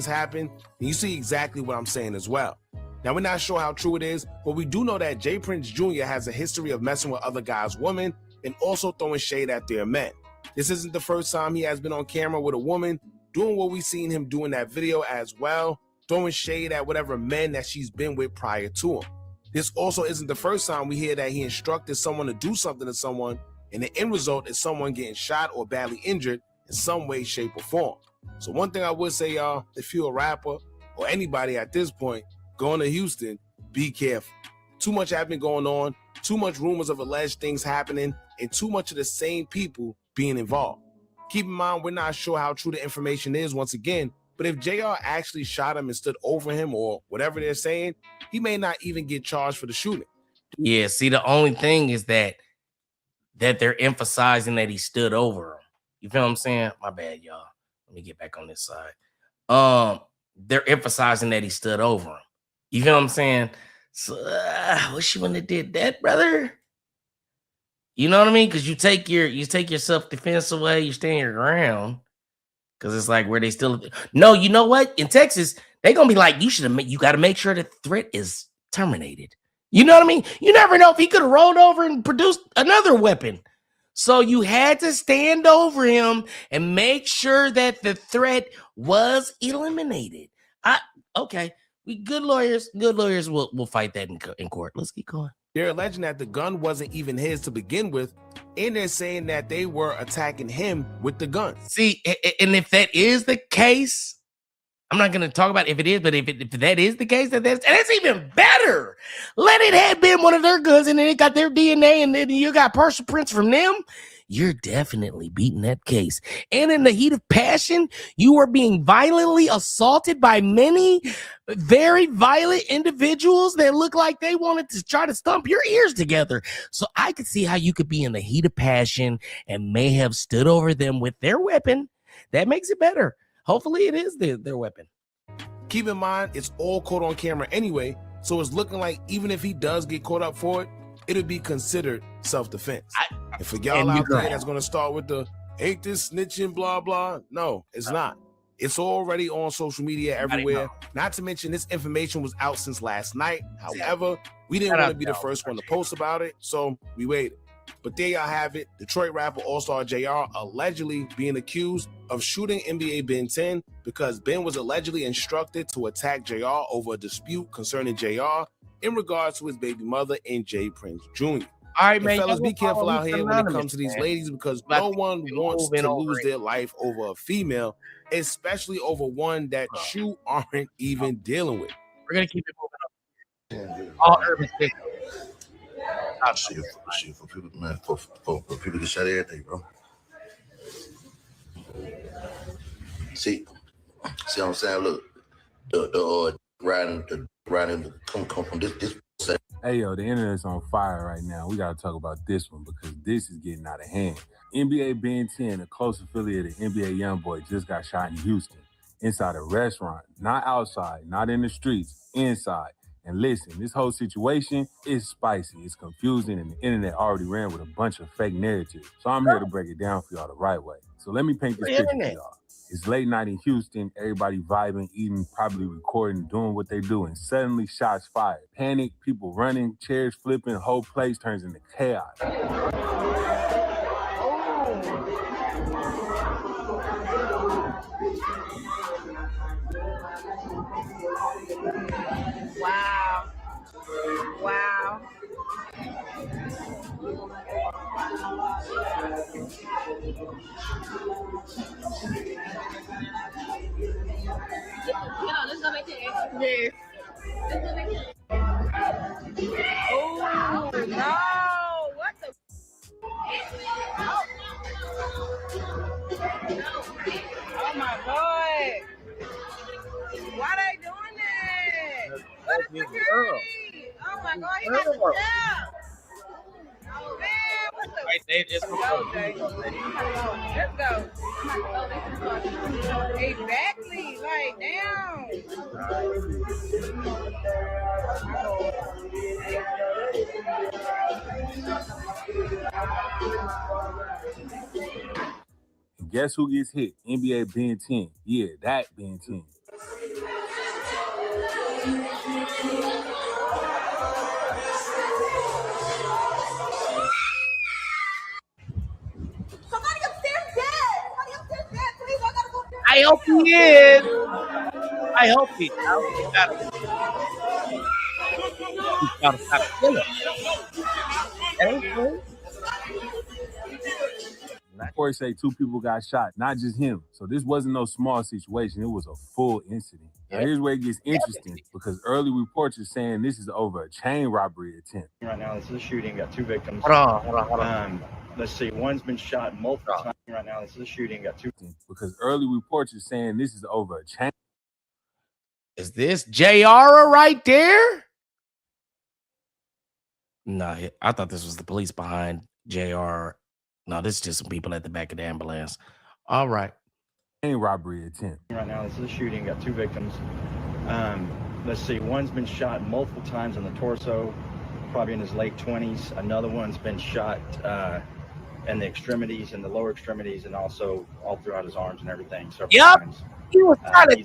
happen, and you see exactly what I'm saying as well. Now, we're not sure how true it is, but we do know that J. Prince Jr. has a history of messing with other guys' women and also throwing shade at their men. This isn't the first time he has been on camera with a woman doing what we've seen him do in that video as well, throwing shade at whatever men that she's been with prior to him. This also isn't the first time we hear that he instructed someone to do something to someone, and the end result is someone getting shot or badly injured in some way, shape, or form. So one thing I would say, y'all, if you're a rapper or anybody at this point going to Houston, be careful. Too much has been going on, too much rumors of alleged things happening, and too much of the same people being involved. Keep in mind, we're not sure how true the information is once again, but if JR actually shot him and stood over him or whatever they're saying, he may not even get charged for the shooting. Yeah, see, the only thing is that they're emphasizing that he stood over him. You feel what I'm saying? My bad, y'all. Let me get back on this side. They're emphasizing that he stood over him. You feel what I'm saying? So, wish you wouldn't have did that, brother. You know what I mean? Because you take your self-defense away, you stand your ground. Because it's like where they still no, you know what? In Texas, they're gonna be like, you got to make sure the threat is terminated. You know what I mean? You never know if he could have rolled over and produced another weapon. So you had to stand over him and make sure that the threat was eliminated. Okay. We good lawyers will fight that in court. Let's keep going. They're alleging that the gun wasn't even his to begin with, and they're saying that they were attacking him with the gun. See, and if that is the case, I'm not going to talk about if it is, but if that is the case, that's even better. Let it have been one of their guns, and then it got their DNA, and then you got partial prints from them. You're definitely beating that case. And in the heat of passion, you are being violently assaulted by many very violent individuals that look like they wanted to try to stump your ears together. So I could see how you could be in the heat of passion and may have stood over them with their weapon. That makes it better. Hopefully it is their weapon. Keep in mind, it's all caught on camera anyway, so it's looking like even if he does get caught up for it, it'll be considered self-defense. And for y'all out there that's going to start with the, ain't this snitching, blah, blah. No, it's not. It's already on social media everywhere. Not to mention this information was out since last night. However, we didn't want to be the first one to post about it, so we waited. But there y'all have it. Detroit rapper Allstar JR allegedly being accused of shooting NBA BEN10 because Ben was allegedly instructed to attack JR over a dispute concerning JR in regards to his baby mother and J. Prince Jr. All right, man. Fellas, be careful out here when it comes to these ladies because no one wants to lose their life over a female, especially over one that you aren't even dealing with. We're going to keep it moving up. All urban stickers. Shit for people, man. For people to get shot every day, bro. See what I'm saying? Look, the riding come from this. Hey yo, the internet's on fire right now. We gotta talk about this one because this is getting out of hand. NBA BEN10, a close affiliate of NBA YoungBoy, just got shot in Houston inside a restaurant, not outside, not in the streets, inside. And listen, this whole situation is spicy, it's confusing, and the internet already ran with a bunch of fake narratives. So I'm here to break it down for y'all the right way. So let me paint this picture for y'all. It's late night in Houston, everybody vibing, eating, probably recording, doing what they do, and suddenly shots fired. Panic, people running, chairs flipping, whole place turns into chaos. Wow. Wow. Let's go back to it. Yes. Let's go back to it. Oh, no. What the? Oh, my God. Why they doing that? What a security. Oh, my God. He got to stop. Oh, man. What the? Let's go, Jay. Let's go. Exactly. Like, damn. And guess who gets hit? NBA BEN10. Yeah, that BEN10. Somebody upstairs dead. Somebody upstairs dead. Please, I gotta go upstairs. I hope he is. I hope he got him. He's got to stop killing. Reports say 2 people got shot, not just him. So this wasn't no small situation. It was a full incident. Now here's where it gets interesting because early reports are saying this is over a chain robbery attempt. Right now, this is a shooting. Got 2 victims. Hold on. Let's see. One's been shot multiple times. Right now, this is a shooting. Got 2. Because early reports are saying this is over a chain. Is this JR right there? No, I thought this was the police behind JR. No, this is just some people at the back of the ambulance. All right. Chain robbery attempt. Right now, this is a shooting. Got 2 victims. Let's see. One's been shot multiple times in the torso, probably in his late 20s. Another one's been shot in the extremities, in the lower extremities, and also all throughout his arms and everything. Several times. He was trying to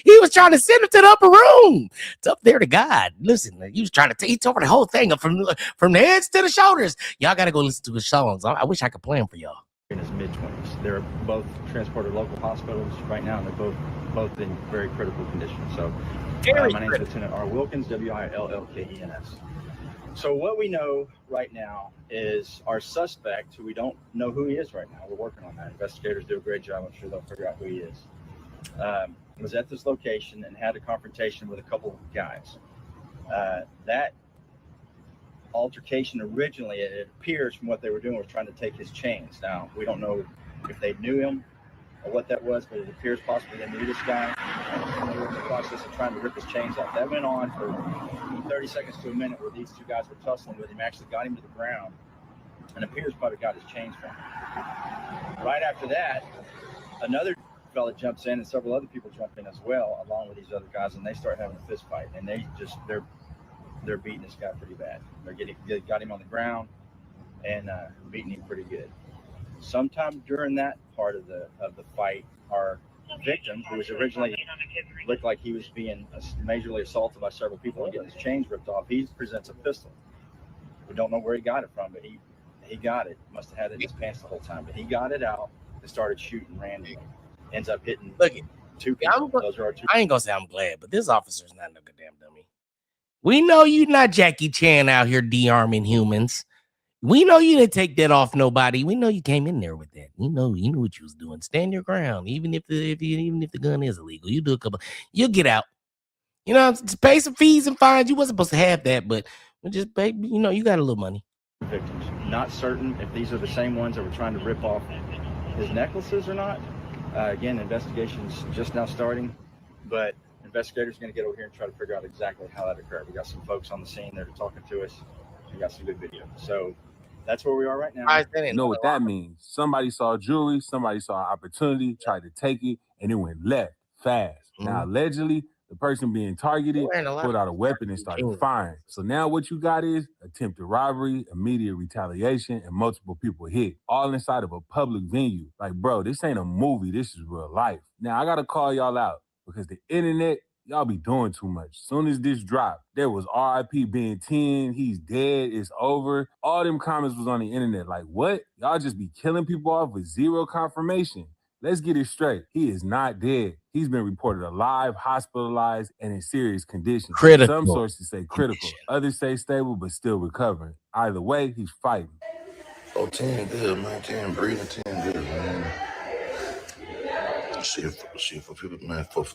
he was trying to send him to the upper room. It's up there to God. Listen, he was trying to he tore the whole thing up from the heads to the shoulders. Y'all got to go listen to his songs. I wish I could play them for y'all. In his mid-20s. They're both transported to local hospitals right now, and they're both in very critical condition. So my name is Lieutenant R. Wilkins, WILLKENS. So what we know right now is our suspect, who we don't know who he is right now. We're working on that. Investigators do a great job. I'm sure they'll figure out who he is. Was at this location and had a confrontation with a couple of guys. That altercation originally, it appears from what they were doing, was trying to take his chains. Now, we don't know if they knew him or what that was, but it appears possibly they knew this guy. And they were in the process of trying to rip his chains off. That went on for 30 seconds to a minute where these 2 guys were tussling with him, actually got him to the ground, and appears probably got his chains from him. Right after that, another fella jumps in and several other people jump in as well, along with these other guys, and they start having a fist fight, and they're beating this guy pretty bad. They got him on the ground and beating him pretty good. Sometime during that part of the fight, our victim, who was originally looked like he was being majorly assaulted by several people and getting his chains ripped off, he presents a pistol. We don't know where he got it from, but he got it. Must have had it in his pants the whole time, but he got it out and started shooting randomly. Ends up hitting 2 people. Those are our 2. I ain't gonna say I'm glad, but this officer's not no goddamn dummy. We know you not Jackie Chan out here de-arming humans. We know you didn't take that off nobody. We know you came in there with that. You knew what you was doing. Stand your ground, even if the gun is illegal. You do a couple, you'll get out. You know, just pay some fees and fines. You wasn't supposed to have that, but just pay. You know, you got a little money. Victims. Not certain if these are the same ones that were trying to rip off his necklaces or not. Again, investigation's just now starting, but investigators are going to get over here and try to figure out exactly how that occurred. We got some folks on the scene that are talking to us. We got some good video. So that's where we are right now. You know what that means? Somebody saw jewelry, somebody saw an opportunity, tried to take it, and it went left fast. Now, allegedly, the person being targeted pulled out a weapon and started firing. So now what you got is attempted robbery, immediate retaliation, and multiple people hit, all inside of a public venue. Like, bro, this ain't a movie. This is real life. Now, I got to call y'all out because the internet, y'all be doing too much. Soon as this dropped, there was RIP BEN10, he's dead, it's over. All them comments was on the internet. Like, what? Y'all just be killing people off with zero confirmation. Let's get it straight. He is not dead. He's been reported alive, hospitalized, and in serious condition. Critical. Some sources say critical. Others say stable, but still recovering. Either way, he's fighting. Oh, 10 good, man. 10 breathing, 10 good, man. Shit for people, man. For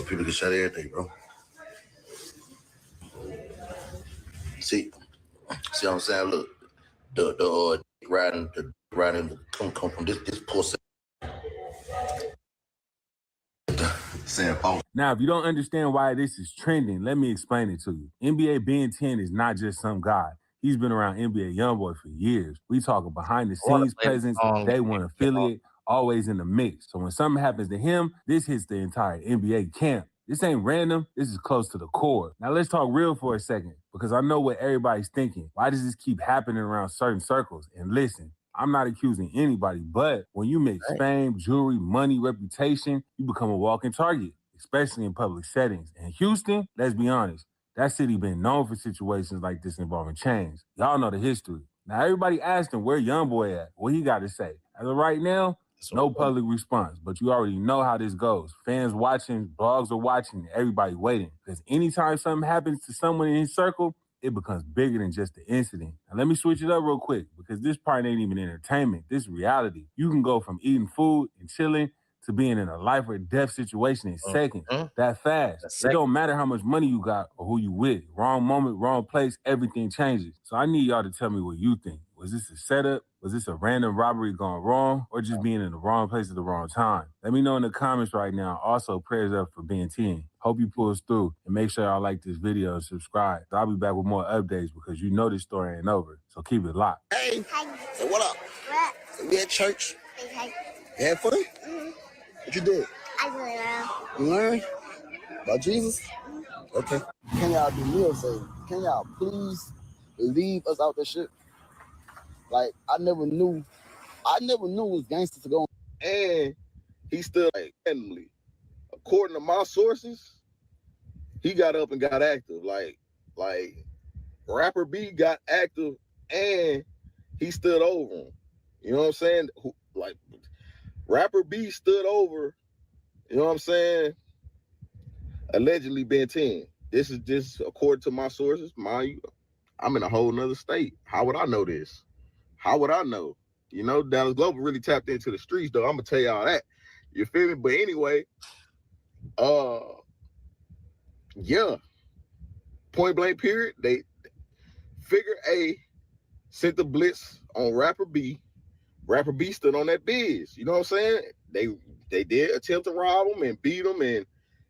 people get shot every day, bro. See what I'm saying? Look, the riding, come from this poor. Now, if you don't understand why this is trending, let me explain it to you. NBA BEN10 is not just some guy. He's been around NBA YoungBoy for years. We talking behind the scenes presence, day one affiliate, always in the mix. So when something happens to him, this hits the entire NBA camp. This ain't random. This is close to the core. Now let's talk real for a second, because I know what everybody's thinking. Why does this keep happening around certain circles? And listen, I'm not accusing anybody, but when you mix fame, jewelry, money, reputation, you become a walking target, especially in public settings. And Houston, let's be honest, that city been known for situations like this involving chains. Y'all know the history. Now everybody asking where YoungBoy at, what he got to say. As of right now, no public response, but you already know how this goes. Fans watching, blogs are watching, everybody waiting. Because anytime something happens to someone in his circle, it becomes bigger than just the incident. Now let me switch it up real quick, because this part ain't even entertainment. This is reality. You can go from eating food and chilling to being in a life or death situation in seconds. That fast. It don't matter how much money you got or who you with. Wrong moment, wrong place, everything changes. So I need y'all to tell me what you think. Was this a setup? Was this a random robbery gone wrong? Or just being in the wrong place at the wrong time? Let me know in the comments right now. Also, prayers up for BEN10. Hope you pull us through. And make sure y'all like this video and subscribe. I'll be back with more updates because you know this story ain't over. So keep it locked. Hey, so what up? What? So we at church. Okay. You had fun? Mm-hmm. What you did? I do it now. You learned about Jesus? Okay. Can y'all do me a favor? Can y'all please leave us out that shit? Like, I never knew it was gangster to go. And he still like randomly. According to my sources, he got up and got active. Like Rapper B got active and he stood over him. You know what I'm saying? Like Rapper B stood over, you know what I'm saying? Allegedly BEN10. This is just according to my sources. Mind you, I'm in a whole nother state. How would I know this? How would I know? You know, Dallas Global really tapped into the streets, though. I'm gonna tell y'all that. You feel me? But anyway, yeah. Point blank period. They Figure A sent the blitz on Rapper B. Rapper B stood on that biz. You know what I'm saying? They did attempt to rob him and beat him, and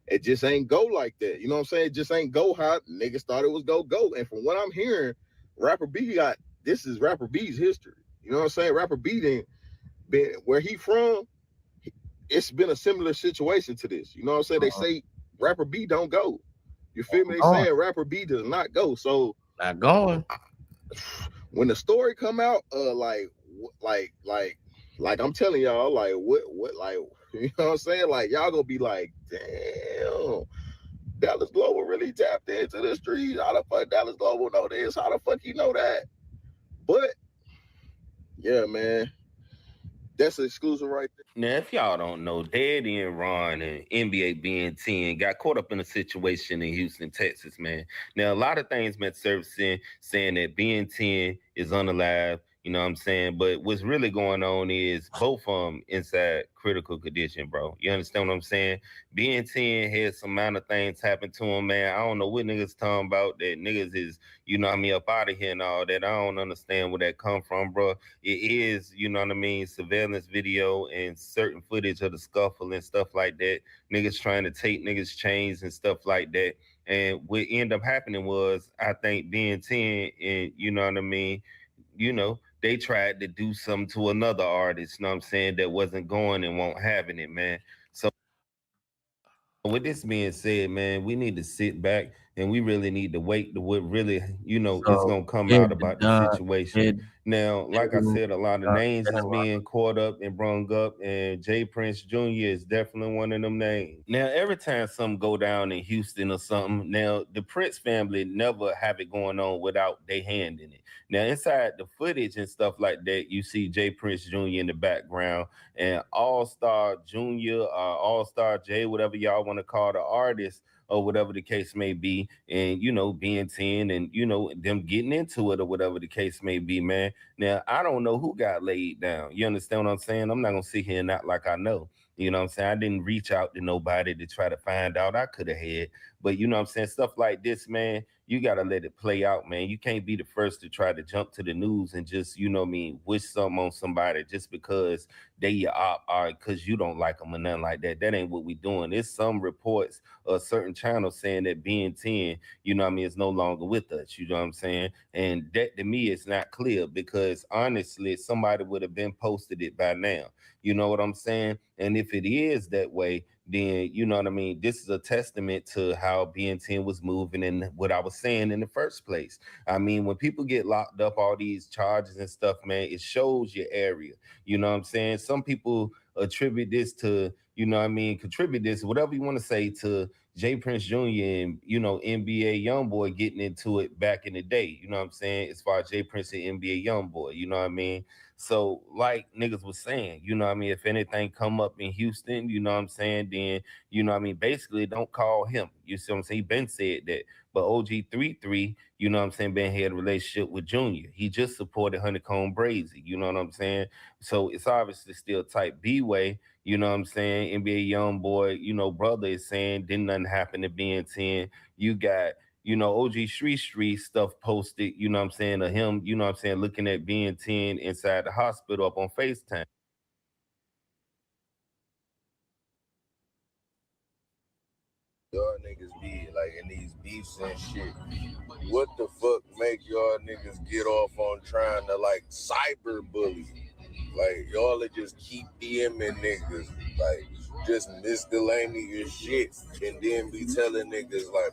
it just ain't go like that. You know what I'm saying? It just ain't go how niggas thought it was go. And from what I'm hearing, Rapper B this is Rapper B's history. You know what I'm saying? Rapper B been where he from, it's been a similar situation to this. You know what I'm saying? They say Rapper B don't go. You feel me? They saying Rapper B does not go. So not going. When the story come out, like I'm telling y'all, like what, like, you know what I'm saying? Like y'all gonna be like, damn, Dallas Global really tapped into the streets. How the fuck Dallas Global know this? How the fuck you know that? But yeah, man, that's exclusive right there. Now, if y'all don't know, Daddy and Ron and NBA BEN10 got caught up in a situation in Houston, Texas, man. Now, a lot of things been surfacing saying that BEN10 is unalive, you know what I'm saying? But what's really going on is both of them inside critical condition, bro. You understand what I'm saying? BEN10 had some amount of things happen to him, man. I don't know what niggas talking about, that niggas is, you know what I mean, up out of here and all that. I don't understand where that come from, bro. It is, you know what I mean, surveillance video and certain footage of the scuffle and stuff like that. Niggas trying to take niggas' chains and stuff like that. And what ended up happening was, I think BEN10 and, you know what I mean, you know, they tried to do something to another artist, you know what I'm saying, that wasn't going and won't having it, man. So with this being said, man, we need to sit back and we really need to wait to what really, you know, is going to come out about the situation. Now, like I said, a lot of names is being caught up and brung up, and Jay Prince Jr. is definitely one of them names. Now, every time something go down in Houston or something, now, the Prince family never have it going on without their hand in it. Now, inside the footage and stuff like that, you see Jay Prince Jr. in the background, and Allstar Jr., Allstar J, whatever y'all want to call the artist, or whatever the case may be, and, you know, BEN10 and, you know, them getting into it or whatever the case may be, man. Now, I don't know who got laid down. You understand what I'm saying? I'm not going to sit here and act like I know. You know what I'm saying? I didn't reach out to nobody to try to find out. I could have had. But you know what I'm saying? Stuff like this, man, you got to let it play out, man. You can't be the first to try to jump to the news and just, you know what I mean, wish something on somebody just because they your op, or because you don't like them or nothing like that. That ain't what we doing. There's some reports of certain channels saying that BEN10, you know what I mean, is no longer with us. You know what I'm saying? And that to me is not clear, because honestly, somebody would have been posted it by now. You know what I'm saying? And if it is that way, then, you know what I mean, this is a testament to how BEN10 was moving and what I was saying in the first place. I mean, when people get locked up, all these charges and stuff, man, it shows your area. You know what I'm saying? Some people attribute this to, you know what I mean, contribute this, whatever you want to say, to Jay Prince Jr. and, you know, NBA Youngboy getting into it back in the day, you know what I'm saying, as far as Jay Prince and NBA Youngboy, you know what I mean? So, like niggas was saying, you know what I mean, if anything come up in Houston, you know what I'm saying, then, you know what I mean, basically don't call him. You see what I'm saying? He been said that. But OG33, you know what I'm saying, Ben had a relationship with Junior. He just supported Honeycomb Brazy, you know what I'm saying? So it's obviously still type B way, you know what I'm saying? NBA Youngboy, you know, brother is saying didn't nothing happen to BEN10. You got, you know, OG Street stuff posted, you know what I'm saying, of him, you know what I'm saying, looking at BEN10 inside the hospital up on FaceTime. Y'all niggas be like in these beefs and shit. What the fuck make y'all niggas get off on trying to like cyber bully? Like y'all just keep DMing niggas, like just miscellaneous shit, and then be telling niggas like